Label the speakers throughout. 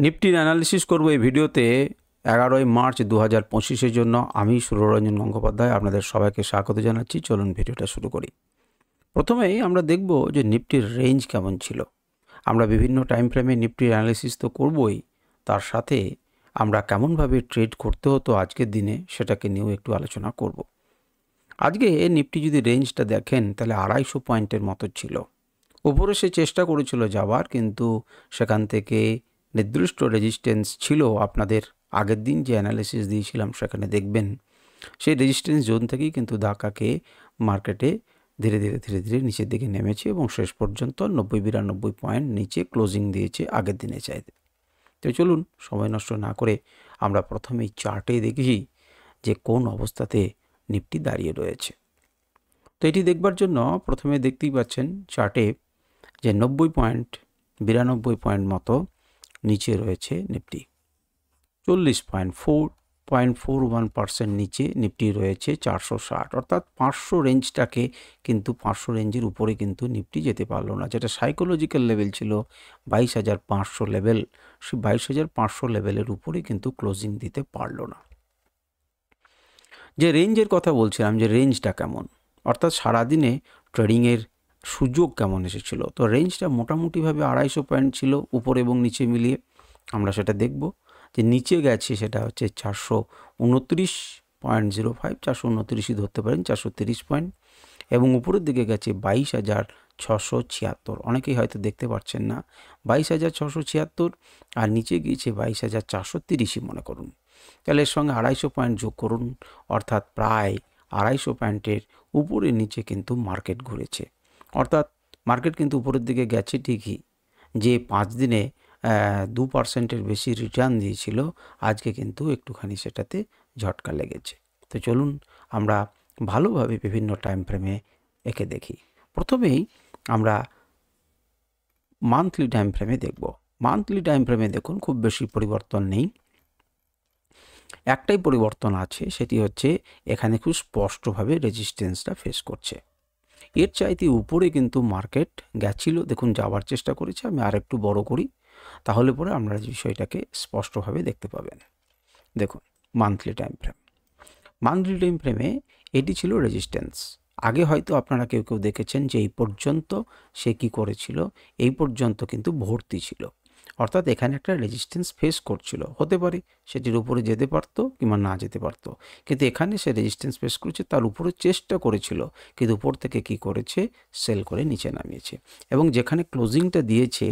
Speaker 1: নিফটির analysis করব এই ভিডিওতে 11ই মার্চ 2025-এর জন্য। আমি সুররঞ্জন গঙ্গোপাধ্যায় আপনাদের সবাইকে স্বাগত জানাচ্ছি। চলুন ভিডিওটা শুরু করি। প্রথমেই আমরা দেখব যে নিফটির রেঞ্জ কেমন ছিল। আমরা বিভিন্ন টাইম ফ্রেমে নিফটির অ্যানালিসিস তো করবই, তার সাথে আমরা কেমনভাবে ট্রেড করতে হতো আজকের দিনে সেটাকে নিয়েও একটু আলোচনা করব। আজকে নিফটি যদি রেঞ্জটা দেখেন তাহলে 250 পয়েন্টের মতো ছিল। উপরে সে চেষ্টা করেছিল যাওয়ার, কিন্তু সেখান থেকে নির্দিষ্ট রেজিস্ট্যান্স ছিল। আপনাদের আগের দিন যে অ্যানালিসিস দিয়েছিলাম সেখানে দেখবেন সেই রেজিস্ট্যান্স জোন থেকেই কিন্তু ধাক্কাকে মার্কেটে ধীরে ধীরে নিচের দিকে নেমেছে এবং শেষ পর্যন্ত 90-92 পয়েন্ট নিচে ক্লোজিং দিয়েছে আগের দিনে চাইতে। তো চলুন সময় নষ্ট না করে আমরা প্রথমেই চার্টে দেখি যে কোন অবস্থাতে নিফটি দাঁড়িয়ে রয়েছে। তো এটি দেখবার জন্য প্রথমে দেখতেই পাচ্ছেন চার্টে যে 92 পয়েন্ট মতো নিচে রয়েছে নিফটি। 40.41% নিচে নিফটি রয়েছে 460, অর্থাৎ 500 রেঞ্জটাকে কিন্তু 500 রেঞ্জের উপরে কিন্তু নিফটি যেতে পারলো না। যেটা সাইকোলজিক্যাল লেভেল ছিল 22,500 লেভেল, সেই 22,500 লেভেলের উপরে কিন্তু ক্লোজিং দিতে পারলো না। যে রেঞ্জের কথা বলছিলাম, যে রেঞ্জটা কেমন, অর্থাৎ সারাদিনে ট্রেডিংয়ের সুযোগ কেমন এসেছিল, তো রেঞ্জটা মোটামুটিভাবে 250 পয়েন্ট ছিল উপরে এবং নিচে মিলিয়ে। আমরা সেটা দেখব যে নিচে গেছে সেটা হচ্ছে 429.05, 429ই ধরতে পারেন, 430 পয়েন্ট, এবং উপরের দিকে গেছে 22,676। অনেকেই হয়তো দেখতে পাচ্ছেন না 22,676, আর নিচে গিয়েছে 22,430ই মনে করুন। তাহলে এর সঙ্গে 250 পয়েন্ট যোগ করুন, অর্থাৎ প্রায় 250 পয়েন্টের উপরে নিচে কিন্তু মার্কেট ঘুরেছে। অর্থাৎ মার্কেট কিন্তু উপরের দিকে গেছে ঠিকই, যে 5 দিনে 2%-এর বেশি রিটার্ন দিয়েছিল, আজকে কিন্তু একটুখানি সেটাতে ঝটকা লেগেছে। তো চলুন আমরা ভালোভাবে বিভিন্ন টাইম ফ্রেমে একে দেখি। প্রথমেই আমরা মান্থলি টাইম ফ্রেমে দেখব। মান্থলি টাইম ফ্রেমে দেখুন খুব বেশি পরিবর্তন নেই, একটাই পরিবর্তন আছে, সেটি হচ্ছে এখানে খুব স্পষ্টভাবে রেজিস্ট্যান্সটা ফেস করছে। এর চাইতে উপরে কিন্তু মার্কেট গেছিল, দেখুন যাওয়ার চেষ্টা করেছে। আমি আর একটু বড় করি, তাহলে পরে আমরা বিষয়টাকে স্পষ্টভাবে দেখতে পাবেন। দেখুন monthly time frame, monthly time ফ্রেমে এটি ছিল রেজিস্ট্যান্স। আগে হয়তো আপনারা কেউ দেখেছেন যে এই পর্যন্ত সে কি করেছিল, এই পর্যন্ত কিন্তু ভর্তি ছিল, অর্থাৎ এখানে একটা রেজিস্ট্যান্স ফেস করছিল। হতে পারে সেটির উপরে যেতে পারতো কিংবা না যেতে পারতো, কিন্তু এখানে সে রেজিস্ট্যান্স ফেস করেছে, তার উপরে চেষ্টা করেছিল, কিন্তু উপর থেকে কি করেছে, সেল করে নিচে নামিয়েছে। এবং যেখানে ক্লোজিংটা দিয়েছে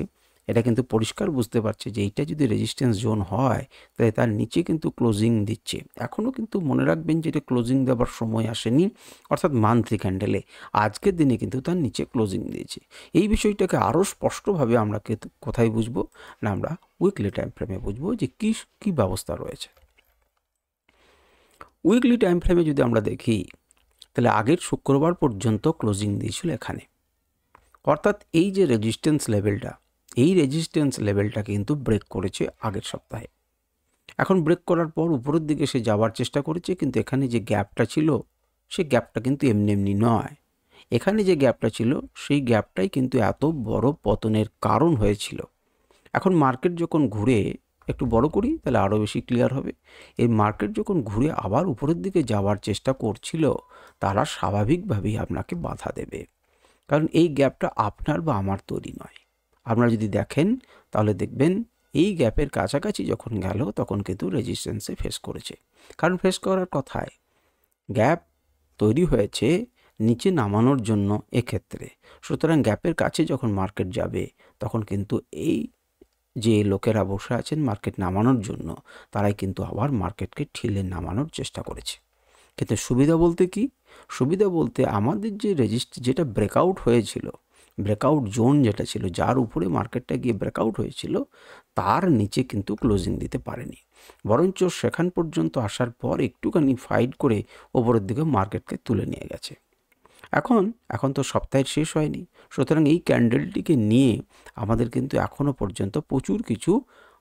Speaker 1: এটা কিন্তু পরিষ্কার বুঝতে পারছে যে এইটা যদি রেজিস্ট্যান্স জোন হয় তাহলে তার নিচে কিন্তু ক্লোজিং দিচ্ছে। এখনও কিন্তু মনে রাখবেন যে এটা ক্লোজিং দেওয়ার সময় আসেনি, অর্থাৎ মান্থলি ক্যান্ডেলে আজকের দিনে কিন্তু তার নিচে ক্লোজিং দিয়েছে। এই বিষয়টাকে আরও স্পষ্টভাবে আমরা কোথায় বুঝবো না, আমরা উইকলি টাইম ফ্রেমে বুঝবো যে কী ব্যবস্থা রয়েছে। উইকলি টাইম ফ্রেমে যদি আমরা দেখি তাহলে আগের শুক্রবার পর্যন্ত ক্লোজিং দিয়েছিল এখানে, অর্থাৎ এই যে রেজিস্ট্যান্স লেভেলটা, এই রেজিস্ট্যান্স লেভেলটা কিন্তু ব্রেক করেছে আগের সপ্তাহে। এখন ব্রেক করার পর উপরের দিকে সে যাওয়ার চেষ্টা করেছে, কিন্তু এখানে যে গ্যাপটা ছিল সেই গ্যাপটা কিন্তু এমনি নয়। এখানে যে গ্যাপটা ছিল সেই গ্যাপটাই কিন্তু এত বড় পতনের কারণ হয়েছিল। এখন মার্কেট যখন ঘুরে, একটু বড় করি তাহলে আরও বেশি ক্লিয়ার হবে, এই মার্কেট যখন ঘুরে আবার উপরের দিকে যাওয়ার চেষ্টা করছিল, তারা স্বাভাবিকভাবেই আপনাকে বাধা দেবে, কারণ এই গ্যাপটা আপনার বা আমার তৈরি নয়। আপনারা যদি দেখেন তাহলে দেখবেন এই গ্যাপের কাছাকাছি যখন গেল তখন কিন্তু রেজিস্ট্যান্সে ফেস করেছে, কারণ ফেস করার কথায় গ্যাপ তৈরি হয়েছে নিচে নামানোর জন্য এক্ষেত্রে। সুতরাং গ্যাপের কাছে যখন মার্কেট যাবে তখন কিন্তু এই যে লোকেরা বসে আছেন মার্কেট নামানোর জন্য, তারাই কিন্তু আবার মার্কেটকে ঠেলে নামানোর চেষ্টা করেছে। কিন্তু সুবিধা বলতে কি, সুবিধা বলতে আমাদের যে যেটা ব্রেকআউট হয়েছিল, ব্রেকআউট জোন যেটা ছিল, যার উপরে মার্কেটটা গিয়ে ব্রেকআউট হয়েছিল, তার নিচে কিন্তু ক্লোজিং দিতে পারেনি, বরঞ্চ সেখান পর্যন্ত আসার পর একটুখানি ফাইট করে ওপরের দিকে মার্কেটকে তুলে নিয়ে গেছে। এখন তো সপ্তাহের শেষ হয়নি, সুতরাং এই ক্যান্ডেলটিকে নিয়ে আমাদের কিন্তু এখনও পর্যন্ত প্রচুর কিছু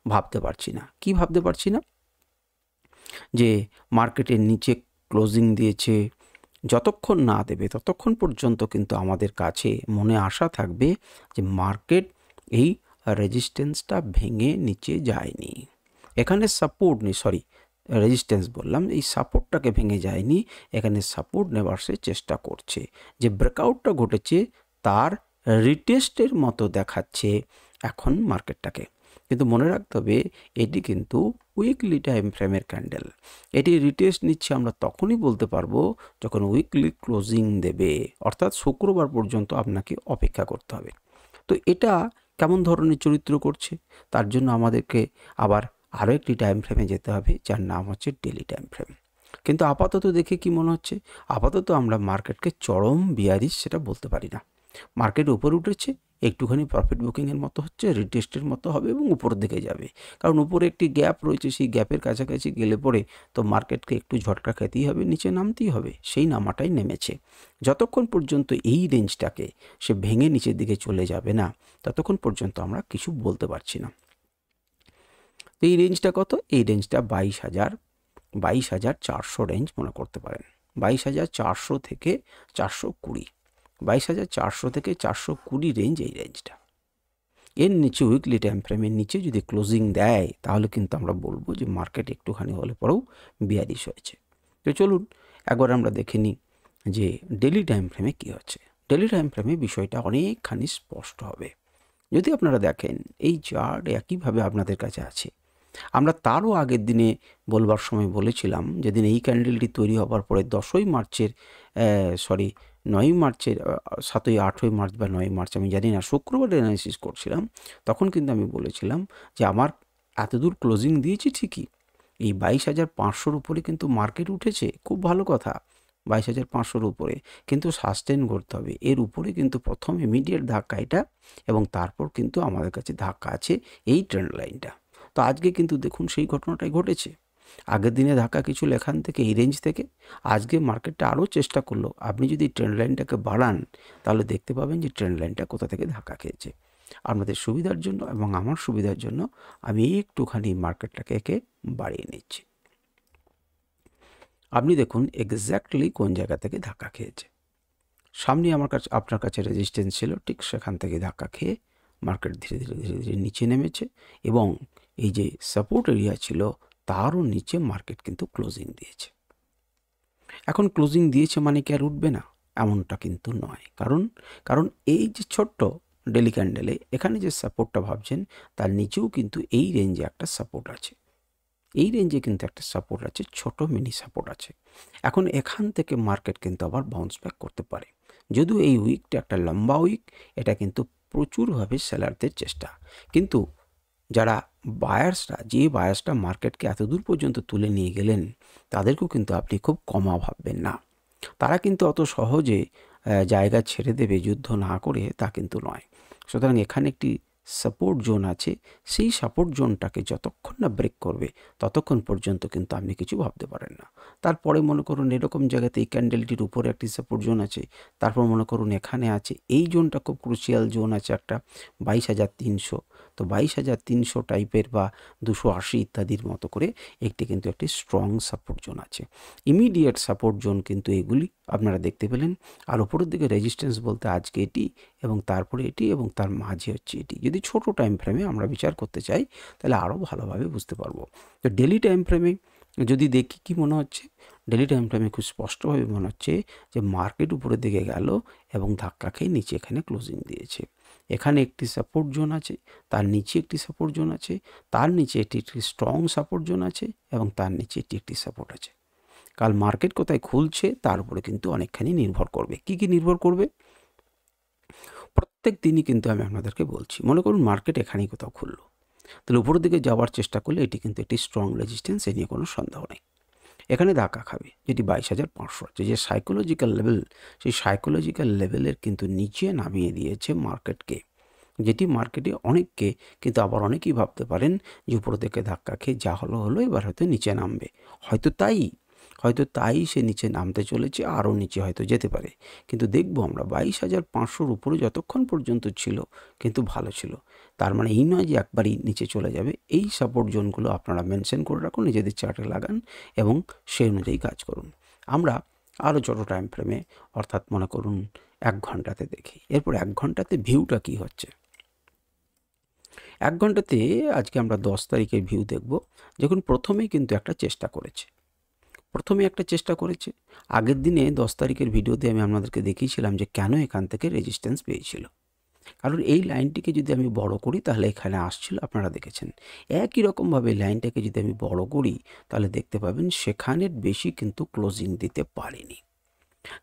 Speaker 1: ভাবতে পারছি না। কি ভাবতে পারছি না, যে মার্কেটের নিচে ক্লোজিং দিয়েছে, যতক্ষণ না দেবে ততক্ষণ পর্যন্ত কিন্তু আমাদের কাছে মনে আশা থাকবে যে মার্কেট এই রেজিস্ট্যান্সটা ভেঙে নিচে যায়নি, এখানে সাপোর্ট নেই, সরি রেজিস্ট্যান্স বললাম, এই সাপোর্টটাকে ভেঙে যায়নি, এখানে সাপোর্ট নেবার সে চেষ্টা করছে। যে ব্রেকআউটটা ঘটেছে তার রিটেস্টের মতো দেখাচ্ছে এখন মার্কেটটাকে, কিন্তু মনে রাখতে হবে এটি কিন্তু উইকলি টাইম ফ্রেমের ক্যান্ডেল। এটি রিটেস্ট নিচ্ছে আমরা তখনই বলতে পারবো যখন উইকলি ক্লোজিং দেবে, অর্থাৎ শুক্রবার পর্যন্ত আপনাকে অপেক্ষা করতে হবে। তো এটা কেমন ধরনের চরিত্র করছে, তার জন্য আমাদেরকে আবার আরও একটি টাইম ফ্রেমে যেতে হবে, যার নাম হচ্ছে ডেলি টাইম ফ্রেম। কিন্তু আপাতত দেখে কি মনে হচ্ছে, আপাতত আমরা মার্কেটকে চরম বিয়ারিশ সেটা বলতে পারি না। মার্কেট উপরে উঠেছে, একটুখানি প্রফিট বুকিংয়ের মতো হচ্ছে, রিটেস্টের মতো হবে এবং উপরের দিকে যাবে, কারণ উপরে একটি গ্যাপ রয়েছে, সেই গ্যাপের কাছাকাছি গেলে পরে তো মার্কেটকে একটু ঝটকা খেতেই হবে, নিচে নামতেই হবে, সেই নামাটাই নেমেছে। যতক্ষণ পর্যন্ত এই রেঞ্জটাকে সে ভেঙে নিচের দিকে চলে যাবে না, ততক্ষণ পর্যন্ত আমরা কিছু বলতে পারছি না। তো এই রেঞ্জটা কত, এই রেঞ্জটা 22,400 রেঞ্জ মনে করতে পারেন, 22,400 থেকে 420, 22,400 থেকে 420 রেঞ্জ, এই রেঞ্জটা। এর নিচে উইকলি টাইম ফ্রেমের নিচে যদি ক্লোজিং দেয় তাহলে কিন্তু আমরা বলবো যে মার্কেট একটুখানি হলে পরেও বিয়ারিশ হয়েছে। তো চলুন একবার আমরা দেখে নিই যে ডেলি টাইম ফ্রেমে কী হচ্ছে। ডেলি টাইম ফ্রেমে বিষয়টা অনেকখানি স্পষ্ট হবে। যদি আপনারা দেখেন এই চার্ট একইভাবে আপনাদের কাছে আছে, আমরা তারও আগের দিনে বলবার সময় বলেছিলাম, যেদিন এই ক্যান্ডেলটি তৈরি হবার পরে 10ই মার্চের 9ই মার্চের 7ই 8ই মার্চ বা 9ই মার্চ আমি জানি না, শুক্রবার অ্যানালিসিস করছিলাম, তখন কিন্তু আমি বলেছিলাম যে আমার এতদূর ক্লোজিং দিয়েছি ঠিকই, এই 22,500-র উপরে কিন্তু মার্কেট উঠেছে, খুব ভালো কথা, 22,500-র উপরে, কিন্তু সাস্টেন করতে হবে, এর উপরে কিন্তু প্রথম ইমিডিয়েট ধাক্কা এটা, এবং তারপর কিন্তু আমাদের কাছে ধাক্কা আছে এই ট্রেন্ড লাইনটা। তো আজকে কিন্তু দেখুন সেই ঘটনাটাই ঘটেছে, আগের দিনে ধাক্কা কিছু এখান থেকে এই রেঞ্জ থেকে, আজকে মার্কেটটা আরও চেষ্টা করলো, আপনি যদি ট্রেন্ড লাইনটাকে বাড়ান তাহলে দেখতে পাবেন যে ট্রেন্ড লাইনটা কোথা থেকে ধাক্কা খেয়েছে। আপনাদের সুবিধার জন্য এবং আমার সুবিধার জন্য আমি একটুখানি মার্কেটটাকে একে বাড়িয়ে নিচ্ছি। আপনি দেখুন এক্স্যাক্টলি কোন জায়গা থেকে ধাক্কা খেয়েছে। সামনে আপনার কাছে রেজিস্ট্যান্স ছিল, ঠিক সেখান থেকে ধাক্কা খেয়ে মার্কেট ধীরে ধীরে ধীরে ধীরে নিচে নেমেছে, এবং এই যে সাপোর্ট এরিয়া ছিল তারও নিচে মার্কেট কিন্তু ক্লোজিং দিয়েছে। এখন ক্লোজিং দিয়েছে মানে কি আর উঠবে না, এমনটা কিন্তু নয়, কারণ এই যে ছোট্ট ডেলি ক্যান্ডেলে এখানে যে সাপোর্টটা ভাবছেন তার নিচেও কিন্তু এই রেঞ্জে একটা সাপোর্ট আছে, এই রেঞ্জে কিন্তু একটা সাপোর্ট আছে, ছোট মিনি সাপোর্ট আছে। এখন এখান থেকে মার্কেট কিন্তু আবার বাউন্স ব্যাক করতে পারে, যদিও এই উইকটা একটা লম্বা উইক, এটা কিন্তু প্রচুরভাবে সেলারদের চেষ্টা, কিন্তু যারা বায়ার্সরা, যে বায়ার্সটা মার্কেটকে এত দূর পর্যন্ত তুলে নিয়ে গেলেন, তাদেরকেও কিন্তু আপনি খুব কমা ভাববেন না, তারা কিন্তু অত সহজে জায়গা ছেড়ে দেবে যুদ্ধ না করে, তা কিন্তু নয়। সুতরাং এখানে একটি সাপোর্ট জোন আছে, সেই সাপোর্ট জোনটাকে যতক্ষণ না ব্রেক করবে ততক্ষণ পর্যন্ত কিন্তু আপনি কিছু ভাবতে পারেন না। তারপরে মনে করুন এরকম জায়গাতে এই ক্যান্ডেলটির উপরে একটি সাপোর্ট জোন আছে, তারপর মনে করুন এখানে আছে, এই জোনটা খুব ক্রুশিয়াল জোন আছে একটা 22,300, তো 22,300 টাইপের বা 280 ইত্যাদির মতো করে একটি কিন্তু একটি স্ট্রং সাপোর্ট জোন আছে, ইমিডিয়েট সাপোর্ট জোন কিন্তু এগুলি আপনারা দেখতে পেলেন। আর উপরের দিকে রেজিস্ট্যান্স বলতে আজকে এটি, এবং তারপরে এটি, এবং তার মাঝে হচ্ছে এটি। যদি ছোট টাইম ফ্রেমে আমরা বিচার করতে চাই তাহলে আরও ভালোভাবে বুঝতে পারবো। তো ডেলি টাইম ফ্রেমে যদি দেখি কি মনে হচ্ছে, ডেলি টাইম ফ্রেমে খুব স্পষ্টভাবে মনে হচ্ছে যে মার্কেট উপরের দিকে গেল এবং ধাক্কা খেয়ে নিচে এখানে ক্লোজিং দিয়েছে। এখানে একটি সাপোর্ট জোন আছে, তার নিচে একটি সাপোর্ট জোন আছে, তার নিচে একটি স্ট্রং সাপোর্ট জোন আছে, এবং তার নিচে এটি একটি সাপোর্ট আছে। কাল মার্কেট কোথায় খুলছে তার উপরে কিন্তু অনেকখানি নির্ভর করবে। কি কি নির্ভর করবে? প্রত্যেক দিনই কিন্তু আমি আপনাদেরকে বলছি, মনে করুন মার্কেট এখানেই কোথাও খুললো, তাহলে উপরের দিকে যাওয়ার চেষ্টা করলে এটি কিন্তু একটি স্ট্রং রেজিস্ট্যান্স, এ নিয়ে কোনো সন্দেহ নেই। এখানে ধাক্কা খাবে, যেটি 22,500 আছে, যে সাইকোলজিক্যাল লেভেল, সেই সাইকোলজিক্যাল লেভেলের কিন্তু নিচে নামিয়ে দিয়েছে মার্কেটকে, যেটি মার্কেটে অনেককে কিন্তু আবার অনেকেই ভাবতে পারেন যে উপর থেকে ধাক্কা খেয়ে যা হলো এবার হয়তো নিচে নামবে, হয়তো তাই সে নিচে নামতে চলেছে, আরও নিচে হয়তো যেতে পারে। কিন্তু দেখবো আমরা 22,500-র উপরে যতক্ষণ পর্যন্ত ছিল কিন্তু ভালো ছিল, তার মানে এই নয় যে একবারই নিচে চলে যাবে। এই সাপোর্ট জোনগুলো আপনারা মেনশন করে রাখুন, নিজেদের চার্টে লাগান এবং সেই অনুযায়ী কাজ করুন। আমরা আরও ছোটো টাইম ফ্রেমে, অর্থাৎ মনে করুন 1 ঘন্টাতে দেখি, এরপর 1 ঘন্টাতে ভিউটা কী হচ্ছে। 1 ঘন্টাতে আজকে আমরা 10 তারিখের ভিউ দেখব। দেখুন প্রথমেই কিন্তু একটা চেষ্টা করেছে। আগের দিনে 10 তারিখের ভিডিওতে আমি আপনাদেরকে দেখিয়েছিলাম যে কেন এখান থেকে রেজিস্ট্যান্স পেয়েছিল। কারণ এই লাইনটিকে যদি আমি বড় করি তাহলে এখানে আসছিল, আপনারা দেখেছেন। একই রকমভাবে লাইনটাকে যদি আমি বড় করি তাহলে দেখতে পাবেন সেখানের বেশি কিন্তু ক্লোজিং দিতে পারেনি।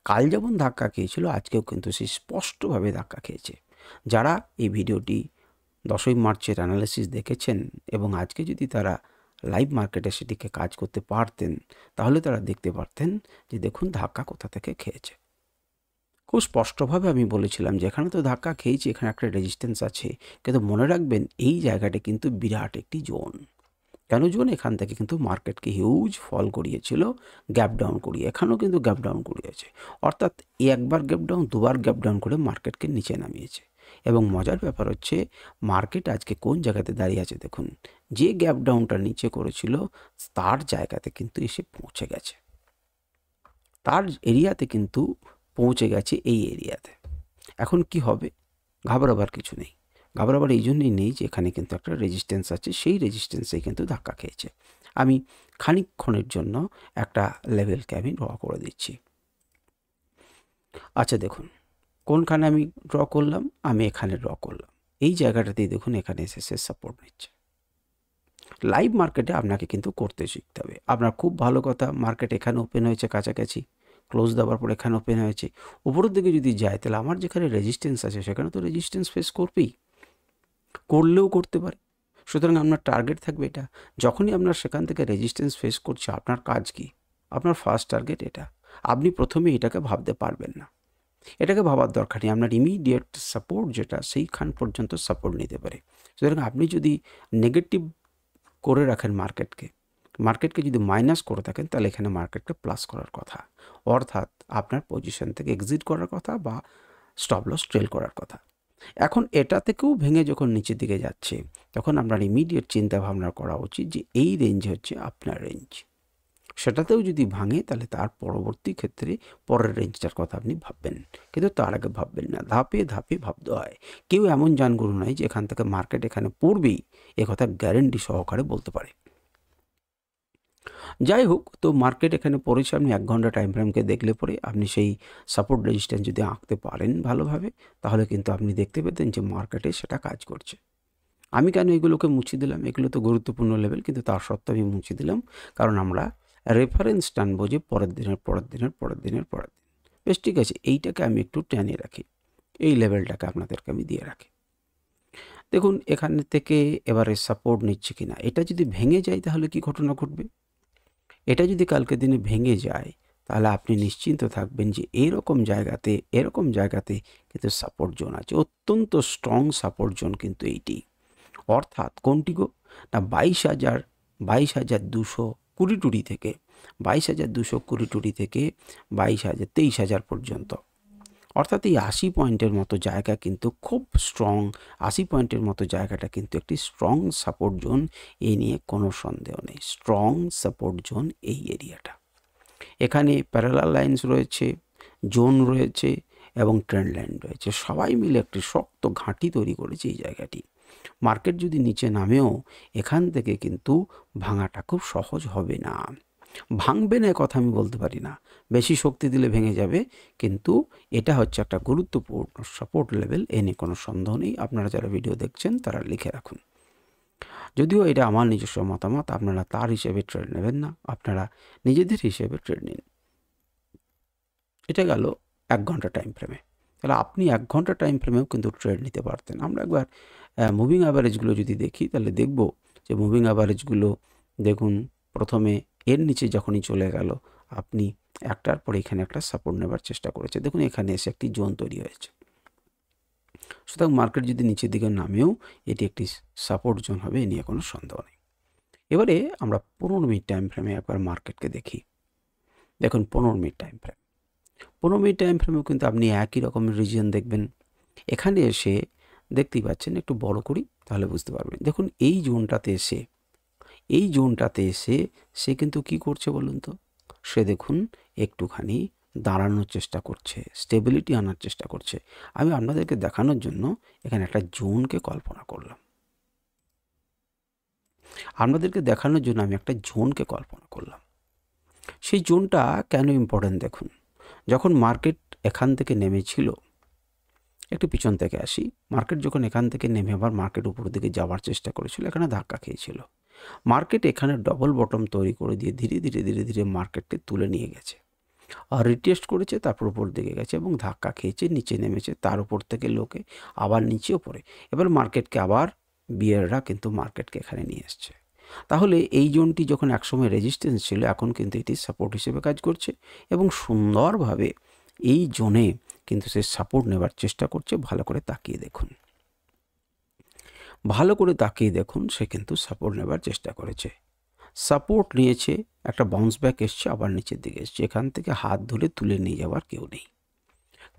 Speaker 1: কাল যেমন ধাক্কা খেয়েছিল আজকেও কিন্তু সেই স্পষ্টভাবে ধাক্কা খেয়েছে। যারা এই ভিডিওটি 10ই মার্চের অ্যানালিসিস দেখেছেন এবং আজকে যদি তারা লাইভ মার্কেটে সেটিকে কাজ করতে পারতেন তাহলে তারা দেখতে পারতেন যে দেখুন ধাক্কা কোথা থেকে খেয়েছে। খুব স্পষ্টভাবে আমি বলেছিলাম যে এখানে তো ধাক্কা খেয়েছি, এখানে একটা রেজিস্ট্যান্স আছে, কিন্তু মনে রাখবেন এই জায়গাটা কিন্তু বিরাট একটি জোন। কেন জোন? এখান থেকে কিন্তু মার্কেটকে হিউজ ফল করিয়েছিল, গ্যাপ ডাউন করিয়ে, এখানেও কিন্তু গ্যাপ ডাউন করিয়েছে। অর্থাৎ একবার গ্যাপ ডাউন, দুবার গ্যাপ ডাউন করে মার্কেটকে নিচে নামিয়েছে। এবং মজার ব্যাপার হচ্ছে মার্কেট আজকে কোন জায়গাতে দাঁড়িয়ে আছে দেখুন, যে গ্যাপ ডাউনটা নিচে করেছিল তার জায়গাতে কিন্তু এসে পৌঁছে গেছে, তার এরিয়াতে কিন্তু পৌঁছে গেছে, এই এরিয়াতে। এখন কি হবে? ঘাবড়াবার কিছু নেই। ঘাবড়াবার এই জন্যই নেই যে এখানে কিন্তু একটা রেজিস্ট্যান্স আছে, সেই রেজিস্ট্যান্সে কিন্তু ধাক্কা খেয়েছে। আমি খানিকক্ষণের জন্য একটা লেভেলকে আমি ড্র করে দিচ্ছি। আচ্ছা দেখুন কোনখানে আমি ড্র করলাম, আমি এখানে ড্র করলাম। এই জায়গাটাতেই দেখুন এখানে এসে সাপোর্ট নিচ্ছে। লাইভ মার্কেটে আপনাকে কিন্তু করতে শিখতে হবে। আপনার খুব ভালো কথা, মার্কেট এখানে ওপেন হয়েছে, কাছাকাছি ক্লোজ দেওয়ার পর এখানে ওপেন হয়েছে, উপরের দিকে যদি যায় তাহলে আমার যেখানে রেজিস্ট্যান্স আছে সেখানে তো রেজিস্ট্যান্স ফেস করবেই, করলেও করতে পারে। সুতরাং আপনার টার্গেট থাকবে এটা। যখনই আপনার সেখান থেকে রেজিস্ট্যান্স ফেস করছে আপনার কাজ কি? আপনার ফার্স্ট টার্গেট এটা। আপনি প্রথমে এটাকে ভাবতে পারবেন না, এটাকে ভাবার দরকার নেই। আপনার ইমিডিয়েট সাপোর্ট যেটা সেইখান পর্যন্ত সাপোর্ট নিতে পারে। সুতরাং আপনি যদি নেগেটিভ করে রাখেন মার্কেটকে যদি মাইনাস করে থাকেন তাহলে এখানে মার্কেটকে প্লাস করার কথা, অর্থাৎ আপনার পজিশন থেকে এক্সিট করার কথা বা স্টপ লস ট্রেল করার কথা। এখন এটা থেকেও ভেঙে যখন নিচের দিকে যাচ্ছে তখন আপনার ইমিডিয়েট চিন্তা ভাবনা করা উচিত যে এই রেঞ্জ হচ্ছে আপনার রেঞ্জ। সেটাতেও যদি ভাঙে তাহলে তার পরবর্তী ক্ষেত্রে পরের রেঞ্জটার কথা আপনি ভাববেন, কিন্তু তার আগে ভাববেন না। ধাপে ধাপে ভাবতে হয়। কেউ এমন জানগুরু নয় যে এখান থেকে মার্কেট এখানে পড়বেই এ কথা গ্যারেন্টি সহকারে বলতে পারে। যাই হোক, তো মার্কেট এখানে পড়েছে। আপনি 1 ঘন্টা টাইম ফ্রেমকে দেখলে পরে আপনি সেই সাপোর্ট রেজিস্ট্যান্স যদি আঁকতে পারেন ভালোভাবে তাহলে কিন্তু আপনি দেখতে পেতেন যে মার্কেটে সেটা কাজ করছে। আমি কেন এগুলোকে মুছে দিলাম? এগুলো তো গুরুত্বপূর্ণ লেভেল, কিন্তু তার সত্ত্বেও আমি মুছে দিলাম কারণ আমরা রেফারেন্স টানবো যে পরের দিন। বেশ ঠিক আছে, এইটাকে আমি একটু টেনে রাখি, এই লেভেলটাকে আপনাদেরকে আমি দিয়ে রাখি। দেখুন এখানে থেকে এবারে সাপোর্ট নিচ্ছে কিনা। এটা যদি ভেঙে যায় তাহলে কি ঘটনা ঘটবে? এটা যদি কালকে দিনে ভেঙে যায় তাহলে আপনি নিশ্চিন্ত থাকবেন যে এরকম জায়গাতে কিন্তু সাপোর্ট জোন আছে, অত্যন্ত স্ট্রং সাপোর্ট জোন কিন্তু এইটি। অর্থাৎ কোনটি গো? না 22,220 টুড়ি থেকে 22,220 টুড়ি থেকে 23,000 পর্যন্ত, অর্থাৎ এই 80 পয়েন্টের মতো জায়গা কিন্তু খুব স্ট্রং। 80 পয়েন্টের মতো জায়গাটা কিন্তু একটি স্ট্রং সাপোর্ট জোন, এই নিয়ে কোনো সন্দেহ নেই। স্ট্রং সাপোর্ট জোন এই এরিয়াটা। এখানে প্যারালাল লাইন্স রয়েছে, জোন রয়েছে এবং ট্রেন্ড লাইন রয়েছে, সবাই মিলে একটি শক্ত ঘাঁটি তৈরি করেছে এই জায়গাটি। মার্কেট যদি নিচে নামেও এখান থেকে কিন্তু ভাঙাটা খুব সহজ হবে না। ভাঙবে না কথা আমি বলতে পারি না, বেশি শক্তি দিলে ভেঙে যাবে, কিন্তু এটা হচ্ছে একটা গুরুত্বপূর্ণ সাপোর্ট লেভেল, এ নিয়ে কোনো সন্দেহ নেই। আপনারা যারা ভিডিও দেখছেন তারা লিখে রাখুন। যদিও এটা আমার নিজস্ব মতামত, আপনারা তার হিসেবে ট্রেড নেবেন না, আপনারা নিজেদের হিসেবে ট্রেড নিন। এটা গেল 1 ঘন্টা টাইম ফ্রেমে। তাহলে আপনি 1 ঘন্টা টাইম ফ্রেমেও কিন্তু ট্রেড নিতে পারতেন। আমরা একবার মুভিং অ্যাভারেজগুলো যদি দেখি তাহলে দেখব যে মুভিং অ্যাভারেজগুলো দেখুন প্রথমে এর নিচে যখনই চলে গেল আপনি একটার পর এখানে একটা সাপোর্ট নেবার চেষ্টা করেছে। দেখুন এখানে এসে একটি জোন তৈরি হয়েছে। সুতরাং মার্কেট যদি নিচের দিকে নামেও এটি একটি সাপোর্ট জোন হবে, এ নিয়ে কোনো সন্দেহ নেই। এবারে আমরা 15 মিনিট টাইম ফ্রেমে একবার মার্কেটকে দেখি। দেখুন 15 minute time frame, 15 minute time ফ্রেমেও কিন্তু আপনি একই রকমের রিজিয়ন দেখবেন। এখানে এসে দেখতেই পাচ্ছেন, একটু বড় করি তাহলে বুঝতে পারবেন। দেখুন এই জোনটাতে এসে সে কিন্তু কি করছে বলুন তো? সে দেখুন একটুখানি দাঁড়ানোর চেষ্টা করছে, স্টেবিলিটি আনার চেষ্টা করছে। আমি আপনাদেরকে দেখানোর জন্য এখানে একটা জোনকে কল্পনা করলাম। আপনাদেরকে দেখানোর জন্য আমি একটা জোনকে কল্পনা করলাম। সেই জোনটা কেন ইম্পর্টেন্ট দেখুন, যখন মার্কেট এখান থেকে নেমেছিল, একটু পিছন থেকে আসি, মার্কেট যখন এখান থেকে নেমে আবার মার্কেট উপরের দিকে যাওয়ার চেষ্টা করেছিল, এখানে ধাক্কা খেয়েছিল। মার্কেট এখানে ডবল বটম তৈরি করে দিয়ে ধীরে ধীরে ধীরে ধীরে মার্কেটকে তুলে নিয়ে গেছে, আর রিটেস্ট করেছে, তারপর উপর দিকে গেছে এবং ধাক্কা খেয়েছে, নিচে নেমেছে, তার উপর থেকে লোকে আবার নিচেও পড়ে, এবার মার্কেটকে আবার বিয়াররা কিন্তু মার্কেটকে এখানে নিয়ে এসছে। তাহলে এই জোনটি যখন একসময় রেজিস্ট্যান্স ছিল, এখন কিন্তু এটি সাপোর্ট হিসেবে কাজ করছে এবং সুন্দরভাবে এই জোনে কিন্তু সে সাপোর্ট নেবার চেষ্টা করছে। ভালো করে তাকিয়ে দেখুন, ভালো করে তাকিয়ে দেখুন, সে কিন্তু সাপোর্ট নেবার চেষ্টা করেছে, সাপোর্ট নিয়েছে, একটা বাউন্স ব্যাক এসছে, আবার নিচের দিকে এসছে, এখান থেকে হাত ধরে তুলে নিয়ে যাওয়ার কেউ নেই।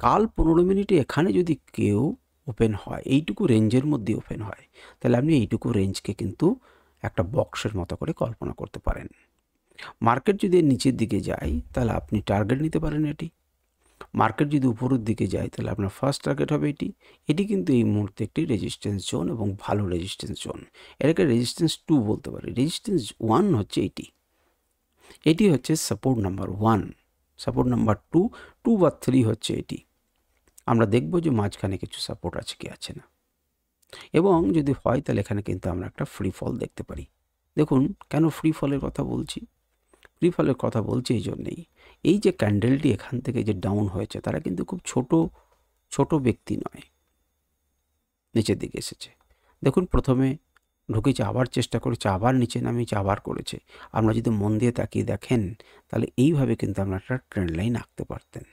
Speaker 1: কাল 15 মিনিটে এখানে যদি কেউ ওপেন হয়, এইটুকু রেঞ্জের মধ্যে ওপেন হয়, তাহলে আপনি এইটুকু রেঞ্জকে কিন্তু একটা বক্সের মতো করে কল্পনা করতে পারেন। মার্কেট যদি নিচের দিকে যায় তাহলে আপনি টার্গেট নিতে পারেন এটি, মার্কেট যদি উপরের দিকে যায় তাহলে আপনার ফার্স্ট টার্গেট হবে এটি। এটি কিন্তু এই মুহূর্তে একটি রেজিস্ট্যান্স জোন এবং ভালো রেজিস্ট্যান্স জোন, এটাকে রেজিস্ট্যান্স 2 বলতে পারি। রেজিস্ট্যান্স 1 হচ্ছে এটি, এটি হচ্ছে সাপোর্ট নাম্বার 1, সাপোর্ট নাম্বার 2 বা 3 হচ্ছে এটি। আমরা দেখব যে মাঝখানে কিছু সাপোর্ট আছে কি আছে না, এবং যদি হয় তাহলে এখানে কিন্তু আমরা একটা ফ্রি ফল দেখতে পারি। দেখুন কেন ফ্রি ফলের কথা বলছি, ফ্রি ফলের কথা বলছি এই জন্যেই, এই যে ক্যান্ডেলটি এখান থেকে যে ডাউন হয়েছে, তারা কিন্তু খুব ছোট ব্যক্তি নয়, নিচের দিকে এসেছে। দেখুন প্রথমে ঢুকেছে, আবার চেষ্টা করেছে, আবার নিচে নামিয়েছে, আবার করেছে। আমরা যদি মন দিয়ে তাকিয়ে দেখেন তাহলে এইভাবে কিন্তু আমরা একটা ট্রেন্ড লাইন আঁকতে পারতেন,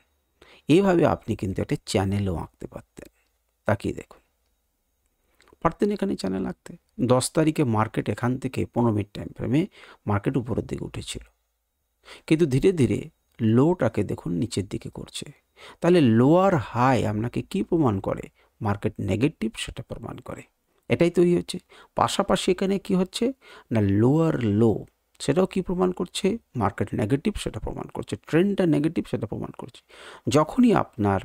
Speaker 1: এইভাবে আপনি কিন্তু একটা চ্যানেলও আঁকতে পারতেন। তাকিয়ে দেখুন, পারতেন এখানে চ্যানেল আঁকতে। 10 তারিখে মার্কেট এখান থেকে 15 মিনিট টাইম ফ্রেমে মার্কেট উপরের দিকে উঠেছিল, কিন্তু ধীরে ধীরে লোটাকে দেখুন নিচের দিকে করছে। তাহলে লোয়ার হাই আপনাকে কি প্রমাণ করে? মার্কেট নেগেটিভ সেটা প্রমাণ করে, এটাই তৈরি হচ্ছে। পাশাপাশি এখানে কি হচ্ছে না, লোয়ার লো সেটাও কি প্রমাণ করছে? মার্কেট নেগেটিভ সেটা প্রমাণ করছে, ট্রেন্ডটা নেগেটিভ সেটা প্রমাণ করছে। যখনই আপনার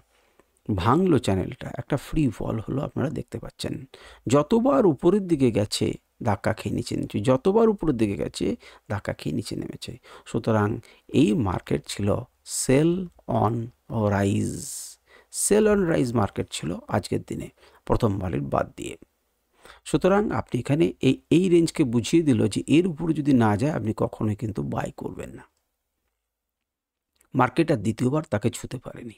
Speaker 1: ভাঙলো চ্যানেলটা, একটা ফ্রি ফল হলো, আপনারা দেখতে পাচ্ছেন। যতবার উপরের দিকে গেছে ধাক্কা খেয়ে নিচে নেমেছে, যতবার উপরের দিকে গেছে ধাক্কা খেয়ে নিচে নেমেছে। সুতরাং এই মার্কেট ছিল sell on rise, sell on rise market ছিল আজকের দিনে প্রথমবারের বাদ দিয়ে। সুতরাং আপনি এখানে এই রেঞ্জকে বুঝিয়ে দিল যে এর উপরে যদি না যায় আপনি কখনোই কিন্তু বাই করবেন না। মার্কেট আর দ্বিতীয়বার তাকে ছুঁতে পারেনি।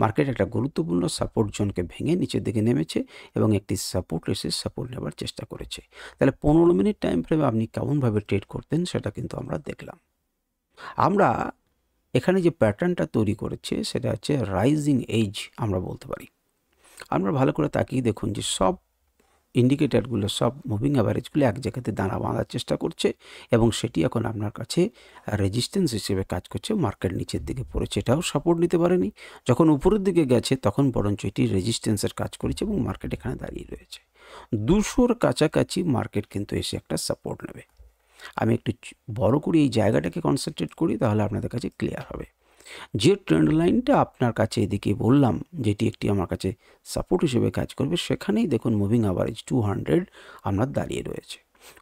Speaker 1: মার্কেট একটা গুরুত্বপূর্ণ সাপোর্ট জোনকে ভেঙে নিচের দিকে নেমেছে এবং একটি সাপোর্ট এসে সাপোর্ট নেবার চেষ্টা করেছে। তাহলে 15 মিনিট টাইম ফ্রেমে আপনি কেমনভাবে ট্রেড করতেন সেটা কিন্তু আমরা দেখলাম। আমরা এখানে যে প্যাটার্নটা তৈরি করেছে সেটা হচ্ছে রাইজিং এজ আমরা বলতে পারি। আমরা ভালো করে তাকিয়ে দেখুন যে সব ইন্ডিকেটারগুলো, সব মুভিং অ্যাভারেজগুলো এক জায়গাতে দাঁড়া বাঁধার চেষ্টা করছে এবং সেটি এখন আপনার কাছে রেজিস্ট্যান্স হিসেবে কাজ করছে। মার্কেট নিচের দিকে পড়েছে, এটাও সাপোর্ট নিতে পারেনি। যখন উপরের দিকে গেছে তখন বরঞ্চ এটি রেজিস্ট্যান্সের কাজ করেছে এবং মার্কেট এখানে দাঁড়িয়ে রয়েছে। 200-র কাছাকাছি মার্কেট কিন্তু এসে একটা সাপোর্ট নেবে। আমি একটু বড় করে এই জায়গাটাকে কনসেন্ট্রেট করি, তাহলে আপনাদের কাছে ক্লিয়ার হবে। যে ট্রেন্ড লাইনটা আপনার কাছে এদিকে বললাম যেটি একটি আমার কাছে সাপোর্ট হিসেবে কাজ করবে, সেখানেই দেখুন মুভিং অ্যাভারেজ 200 আপনার দাঁড়িয়ে রয়েছে।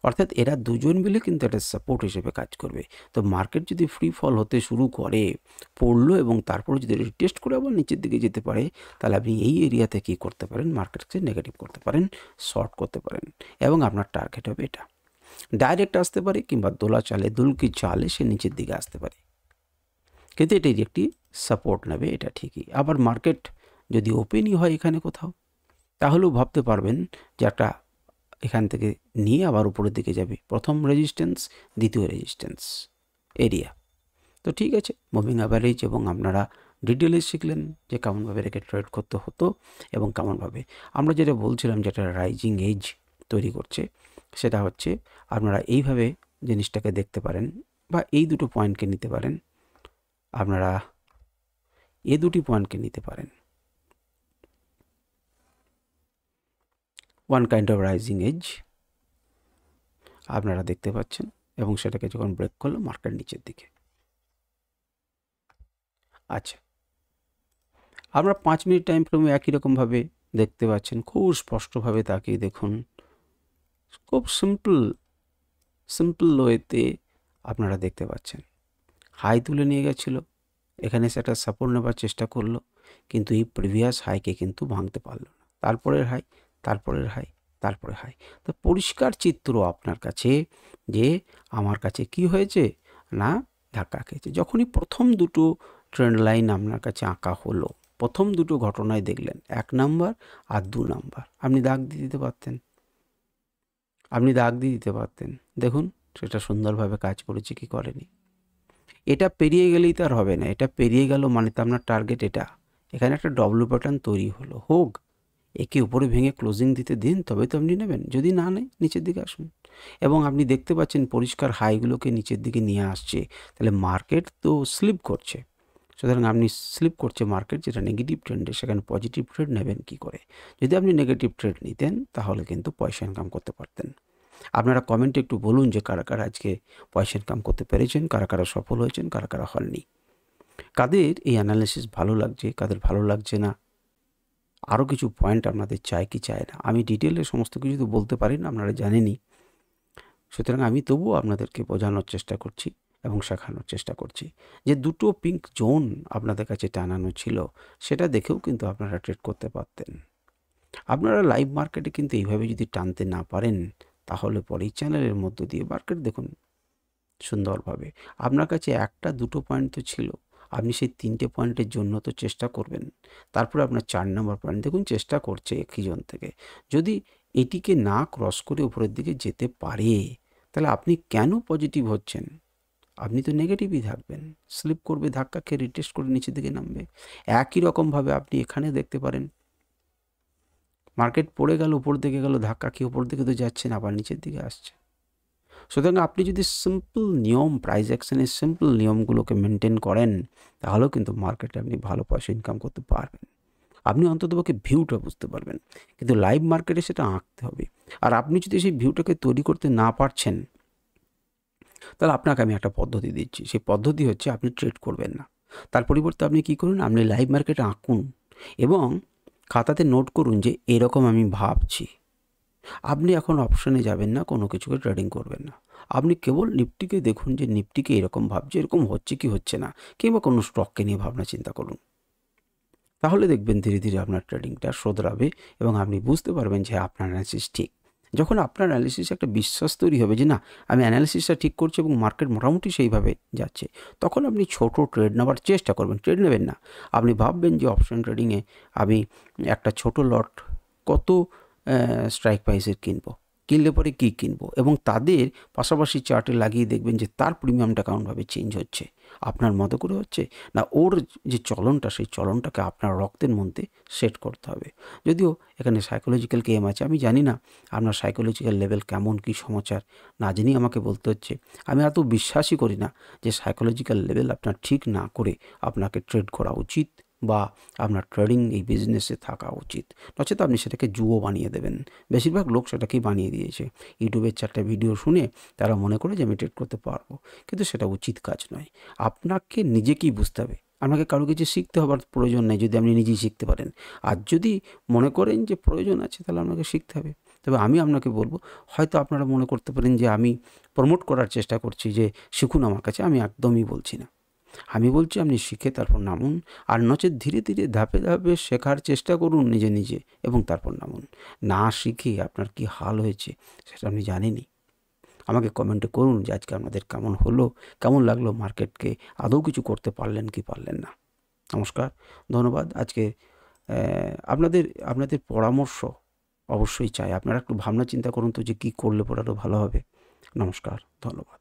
Speaker 1: অর্থাৎ এরা দুজন মিলে কিন্তু একটা সাপোর্ট হিসেবে কাজ করবে। তো মার্কেট যদি ফ্রি ফল হতে শুরু করে, পড়লো এবং তারপরে যদি রিটেস্ট করে আবার নিচের দিকে যেতে পারে, তাহলে আপনি এই এরিয়াতে কী করতে পারেন? মার্কেটকে নেগেটিভ করতে পারেন, শর্ট করতে পারেন এবং আপনার টার্গেট হবে এটা। ডাইরেক্ট আসতে পারে কিংবা দোলা চালে দুলকি চালে সে নিচের দিকে আসতে পারে, কিন্তু এটাই একটি সাপোর্ট নেবে, এটা ঠিকই। আবার মার্কেট যদি ওপেনই হয় এখানে কোথাও, তাহলেও ভাবতে পারবেন যে একটা এখান থেকে নিয়ে আবার উপরের দিকে যাবে, প্রথম রেজিস্ট্যান্স, দ্বিতীয় রেজিস্ট্যান্স এরিয়া। তো ঠিক আছে, মুভিং অ্যাভারেজ এবং আপনারা ডিটেলে শিখলেন যে কেমনভাবে রেখে ট্রেড করতে হতো এবং কেমনভাবে আমরা যেটা বলছিলাম যেটা রাইজিং এজ তৈরি করছে, সেটা হচ্ছে আপনারা এইভাবে জিনিসটাকে দেখতে পারেন বা এই দুটো পয়েন্টকে নিতে পারেন। আপনারা এই দুটি পয়েন্টকে নিতে পারেন, one kind of rising edge আপনারা দেখতে পাচ্ছেন এবং সেটাকে যখন ব্রেক করলো মার্কেট নিচের দিকে। আচ্ছা, আমরা 5 মিনিট টাইম ফ্রেমে একই রকমভাবে দেখতে পাচ্ছেন, খুব স্পষ্টভাবে তাকিয়ে দেখুন, খুব সিম্পল সিম্পল লোয়েতে আপনারা দেখতে পাচ্ছেন হাই তুলে নিয়ে গেছিল, এখানে এসে একটা সাপোর্ট নেবার চেষ্টা করলো, কিন্তু এই প্রিভিয়াস হাইকে কিন্তু ভাঙতে পারলো না। তারপরের হাই, তারপরের হাই, তারপরে হাই। তো পরিষ্কার চিত্র আপনার কাছে যে আমার কাছে কি হয়েছে না ধাক্কা খেয়েছে। যখনই প্রথম দুটো ট্রেন্ড লাইন আপনার কাছে আঁকা হলো, প্রথম দুটো ঘটনায় দেখলেন 1 নাম্বার আর 2 নাম্বার, আপনি দাগ দিয়ে দিতে পারতেন, আপনি দাগ দিয়ে দিতে পারতেন। দেখুন সেটা সুন্দরভাবে কাজ করেছে কি করেনি। এটা পেরিয়ে গেলেই তো আর হবে না, এটা পেরিয়ে গেল মানে তো আপনার টার্গেট এটা। এখানে একটা ডব্লিউ প্যাটার্ন তৈরি হলো, হোক, একে উপরে ভেঙে ক্লোজিং দিতে দিন, তবে তো আপনি নেবেন। যদি না নেয় নিচের দিকে আসুন, এবং আপনি দেখতে পাচ্ছেন পরিষ্কার হাইগুলোকে নিচের দিকে নিয়ে আসছে। তাহলে মার্কেট তো স্লিপ করছে, সুতরাং আপনি স্লিপ করছে মার্কেট, যেটা নেগেটিভ ট্রেন্ডে, সেখানে পজিটিভ ট্রেড নেবেন কি করে? যদি আপনি নেগেটিভ ট্রেড নিতেন তাহলে কিন্তু পয়সা ইনকাম করতে পারতেন। আপনারা কমেন্টে একটু বলুন যে কারা কারা আজকে পয়সা ইনকাম করতে পেরেছেন, কারা কারা সফল হয়েছেন, কারা কারা হননি, কাদের এই অ্যানালিসিস ভালো লাগছে, কাদের ভালো লাগছে না, আরও কিছু পয়েন্ট আপনাদের চাই কি চায় না। আমি ডিটেলে সমস্ত কিছু তো বলতে পারি না, আপনারা জানেনই। সুতরাং আমি তবুও আপনাদেরকে বোঝানোর চেষ্টা করছি এবং শেখানোর চেষ্টা করছি যে দুটো পিঙ্ক জোন আপনাদের কাছে টানানো ছিল, সেটা দেখেও কিন্তু আপনারা ট্রেড করতে পারতেন। আপনারা লাইভ মার্কেটে কিন্তু এইভাবে যদি টানতে না পারেন, তাহলে পরেই চ্যানেলের মধ্য দিয়ে মার্কেট দেখুন সুন্দরভাবে। আপনার কাছে একটা দুটো পয়েন্ট তো ছিল, আপনি সেই 3টে পয়েন্টের জন্য তো চেষ্টা করবেন। তারপরে আপনার 4 নম্বর পয়েন্ট দেখুন চেষ্টা করছে একই জোন থেকে। যদি এটিকে না ক্রস করে উপরের দিকে যেতে পারে, তাহলে আপনি কেন পজিটিভ হচ্ছেন? আপনি তো নেগেটিভই থাকবেন, স্লিপ করবে, ধাক্কা খেয়ে রিটেস্ট করে নিচের দিকে নামবে। একই রকমভাবে আপনি এখানে দেখতে পারেন মার্কেট পড়ে গেল, উপর দিকে গেল, ধাক্কা খেয়ে উপর দিকে তো যাচ্ছেন, আবার নিচের দিকে আসছে। সুতরাং আপনি যদি সিম্পল নিয়ম, প্রাইস অ্যাকশনের সিম্পল নিয়মগুলোকে মেনটেন করেন, তাহলেও কিন্তু মার্কেটে আপনি ভালো পয়সা ইনকাম করতে পারবেন। আপনি অন্ততপক্ষে ভিউটা বুঝতে পারবেন, কিন্তু লাইভ মার্কেটে সেটা আঁকতে হবে। আর আপনি যদি সেই ভিউটাকে তৈরি করতে না পারছেন, তাহলে আপনাকে আমি একটা পদ্ধতি দিচ্ছি। সেই পদ্ধতি হচ্ছে আপনি ট্রেড করবেন না, তার পরিবর্তে আপনি কী করুন, আপনি লাইভ মার্কেটে আঁকুন এবং খাতাতে নোট করুন যে এরকম আমি ভাবছি। আপনি এখন অপশনে যাবেন না, কোনো কিছুকে ট্রেডিং করবেন না, আপনি কেবল নিফটিকে দেখুন যে নিফটিকে এরকম ভাবছে, এরকম হচ্ছে কি হচ্ছে না, কিংবা কোনো স্টককে নিয়ে ভাবনা চিন্তা করুন। তাহলে দেখবেন ধীরে ধীরে আপনার ট্রেডিংটা শোধরাবে এবং আপনি বুঝতে পারবেন যে আপনার অ্যানালিসিস ঠিক। যখন আপনার অ্যানালিসিস একটা বিশ্বাস তৈরি হবে যে না, আমি অ্যানালিসিসটা ঠিক করছি এবং মার্কেট মোটামুটি সেইভাবে যাচ্ছে, তখন আপনি ছোট ট্রেড নেওয়ার চেষ্টা করবেন, ট্রেড নেবেন না। আপনি ভাববেন যে অপশন ট্রেডিংয়ে আমি একটা ছোট লট কত স্ট্রাইক প্রাইসের কিনলে পরে কী কিনবো, এবং তাদের পাশাপাশি চার্টে লাগিয়ে দেখবেন যে তার প্রিমিয়ামটা কেমনভাবে চেঞ্জ হচ্ছে, আপনার মতো করে হচ্ছে না ওর যে চলনটা, সেই চলনটাকে আপনার রক্তের মধ্যে সেট করতে হবে। যদিও এখানে সাইকোলজিক্যাল গেম আছে, আমি জানি না আপনার সাইকোলজিক্যাল লেভেল কেমন, কী সমাচার, না জেনেই আমাকে বলতে হচ্ছে। আমি এত বিশ্বাসই করি না যে সাইকোলজিক্যাল লেভেল আপনার ঠিক না করে আপনাকে ট্রেড করা উচিত বা আপনার ট্রেডিং এই বিজনেসে থাকা উচিত, নচেত আপনি সেটাকে জুয়ো বানিয়ে দেবেন। বেশিরভাগ লোক সেটাকেই বানিয়ে দিয়েছে। ইউটিউবের 4টা ভিডিও শুনে তারা মনে করে যে আমি ট্রেড করতে পারবো, কিন্তু সেটা উচিত কাজ নয়। আপনাকে নিজেকেই বুঝতে হবে, আপনাকে কারো কিছু শিখতে হবার প্রয়োজন নেই যদি আপনি নিজেই শিখতে পারেন। আর যদি মনে করেন যে প্রয়োজন আছে, তাহলে আপনাকে শিখতে হবে। তবে আমি আপনাকে বলবো, হয়তো আপনারা মনে করতে পারেন যে আমি প্রমোট করার চেষ্টা করছি যে শিখুন আমার কাছে, আমি একদমই বলছি না। আমি বলছি আপনি শিখে তারপর নামুন, আর নচেত ধীরে ধীরে ধাপে ধাপে শেখার চেষ্টা করুন নিজে নিজে এবং তারপর নামুন। না শিখে আপনার কি হাল হয়েছে সেটা আপনি জানেনই। আমাকে কমেন্টে করুন যে আজকে আপনাদের কেমন হলো, কেমন লাগলো, মার্কেটকে আদৌ কিছু করতে পারলেন কি পারলেন না। নমস্কার, ধন্যবাদ। আজকে আপনাদের পরামর্শ অবশ্যই চাই। আপনারা একটু ভাবনা চিন্তা করুন তো যে কী করলে পরে আরও ভালো হবে। নমস্কার, ধন্যবাদ।